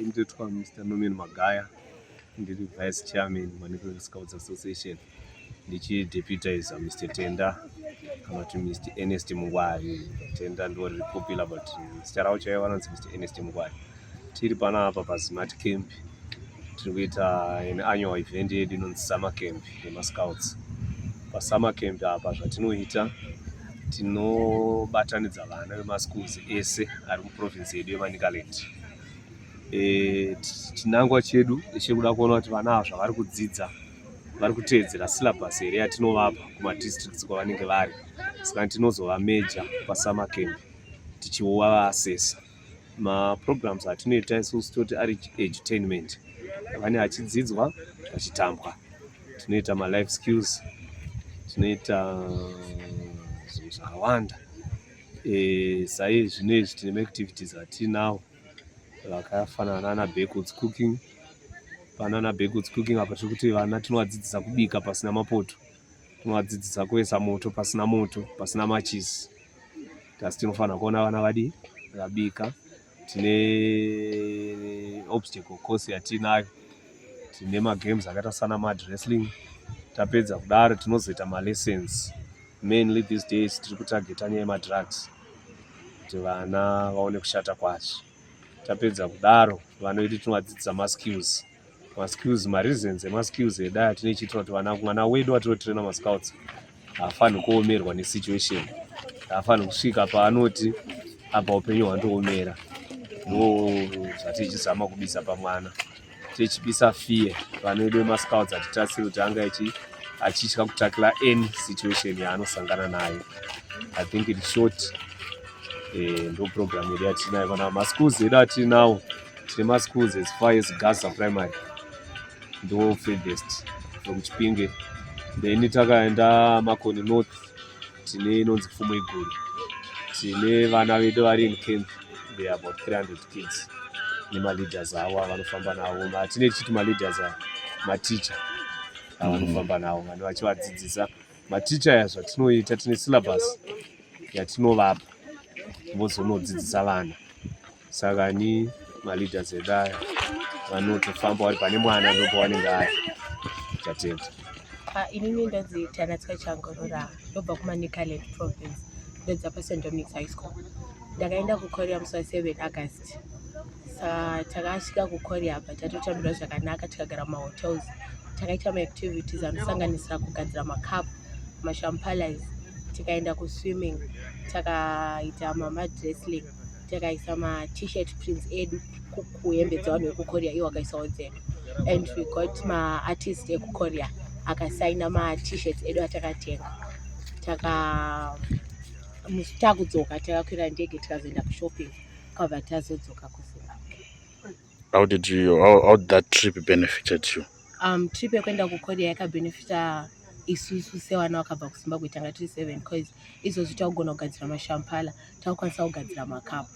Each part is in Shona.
Inditwa Mr. Norman Magaya, ndiri Vice Chairman Manicaland Scouts Association, ndichideputizer Mr. Tenda kana kuti Mr. Ernest Mungwari. Tenda ndori popular but zita ravo chaivo vanonzi Mr. Ernest Mungwari. Tiri panapa paSmart Camp, tiri kuita an annual event yedu inonzi Summer Camp yemascouts. PaSummer Camp apa zvatinoita tinobatanidza vana vemaschools ese ari muprovince yedu yeManicaland. Chinangwa chedu chekuda kuona kuti vana ava zvavari kudzidza vari kuteedzera syllabus here yatinovapa kumadistricts kwavanenge vari. Saka tinozovamejor paSummer Camp tichivasesa. Maprograms atinoita isusu toti ari edutainment, vane vachidzidzwa vachitambwa. Tinoita malife skills, tinoita zvinhu zvakawanda. Saizvi zvinezvi tine activities atinawo vakafanana naBackwoods cooking. Pana Backwoods cooking apa tiri kuti vana tinovadzidzisa kubika pasina mapoto, tinovadzidzisa kuisa moto pasina moto, pasina machisi. Asi tinofanira kuona vana vadi vakabika. Tine obstacle course yatinayo, tine magames akaita sana mud wrestling. Tapedza kudaro tinozoita malessons. Mainly these days tiri kutargeta nyaya yemadrugs kuti vana vaone kushata kwazvo. Tapedza kudaro vana vedu tinovadzidzisa maskills. Maskills, mareasons emaskills edaya tinochiitira kuti mwana wedu watinotraina mascouts haafaniri kuomerwa nesituation, haafaniri kusvika paanoti apa upenyu hwandoomera. Ndo zvatichizama kubisa pamwana, tichibisa fear vana vedu vemascouts hatitasiri kuti anga achitya kutakira any situation yaanosangana nayo. I think in short ndo program yedu yatinayo. Kana maschools edu atinawo, tine maschools as far as Gaza Primary ndo furthest from Chipinge. Then takaenda Makoni North tine inonzi Pfumo Iguru. Tine vana vedu vari in camp, they are about 300 kids. Nemaleaders avo vanofamba navo. Tine tichiti maleaders maticha vanofamba navo, vanhu vachivadzidzisa. Maticha aya zvatinoita, tine syllabus yatinovapa vozonodzidzisa vana. Saka ni maleaders edu aya vanotofamba vari pane mwana ndopo vanenge ari. Chatenda. Inini ndonzi Tanatswa Changorora, ndobva kuManicaland province, ndobva paSt Dominic's High School. Ndakaenda kuKorea musi wa7 August. Saka takasvika kuKorea apa tatotambira zvakanaka, tikagara mahotels, takaita maactivities anosanganisira kugadzira makapu, mashampalas, tikaenda kuswimming, takaita mud wrestling, takaisa ma-t-shirt prints edu kuhembe dzavanhu vekuKorea iwo akaisawo dzedu. And we got ma-artist ekuKorea akasaina ma-t-shirts edu atakatenga. Takudzoka takakwira ndege tikazoenda kushopping kabva tazodzoka kuZimbabwe. How did that trip benefited you? Trip yekuenda kuKorea yakabenefita isusu sevana vakabva kuZimbabwe tanga tiri 7 because izvozvi takugona kugadzira mashampala, takukwanisa kugadzira makapu.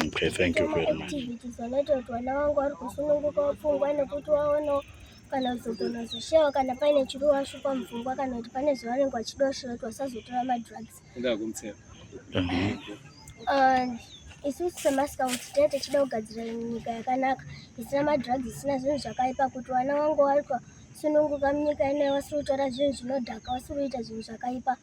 Okay, thank you very much. Activities vanoita kuti vana vangu vari kusununguka pfungwa nekuti vaonawo kana kuzogona kuzoshewa kana paine chiri washupa mupfungwa kana kuti pane zvavanenge vachidosvera kuti vasazotora madrugs. Isusu semascouts tinenge tichida kugadzira nyika yakanaka isina madrugs, isina zvinhu zvakaipa, kuti vana vangu vari kusununguka munyika ino vasiri kutora zvinhu zvinodhaka, vasiri kuita zvinhu zvakaipa.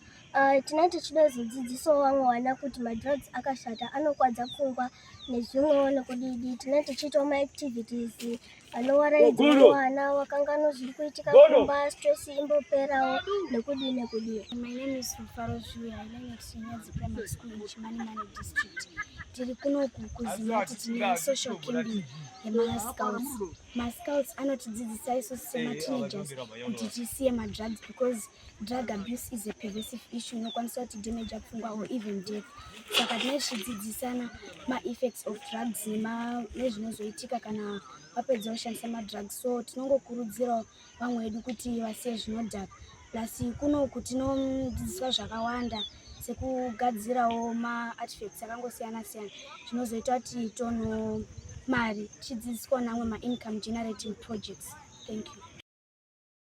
Tinenge tichida kuzodzidzisawo vamwe vana kuti madrugs akashata, anokwadza pfungwa nezvimwewo nekudidi. Tinenge tichiitawo maactivities anowaraidzirawo vana vakangano zviri kuitika kumba, stress imboperawo nekudii nekudii. My name is Rufaro Shuya. I learn at Sinyazi Primary School in Chimanimani district. Tiri kuno kuziva kuti tine social camping yemascouts. Mascouts anotidzidzisa isusu semateenagers kuti tisiye madrugs because drug abuse is a pervasive issue inokwanisa kuti damage pfungwa or even death. Saka tinenge tichidzidzisana ma-effects of drugs nezvinozoitika kana vapedza kushandisa madrugs. So tinongokurudzirawo vamwe vedu kuti vasiye zvinodhaka. Plus kunoku tinodzidziswa zvakawanda sekugadzirawo ma-artifacts akangosiyana siyana zvinozoita kuti tono mari tichidzidziswa namwe ma-income generating projects. Thank you.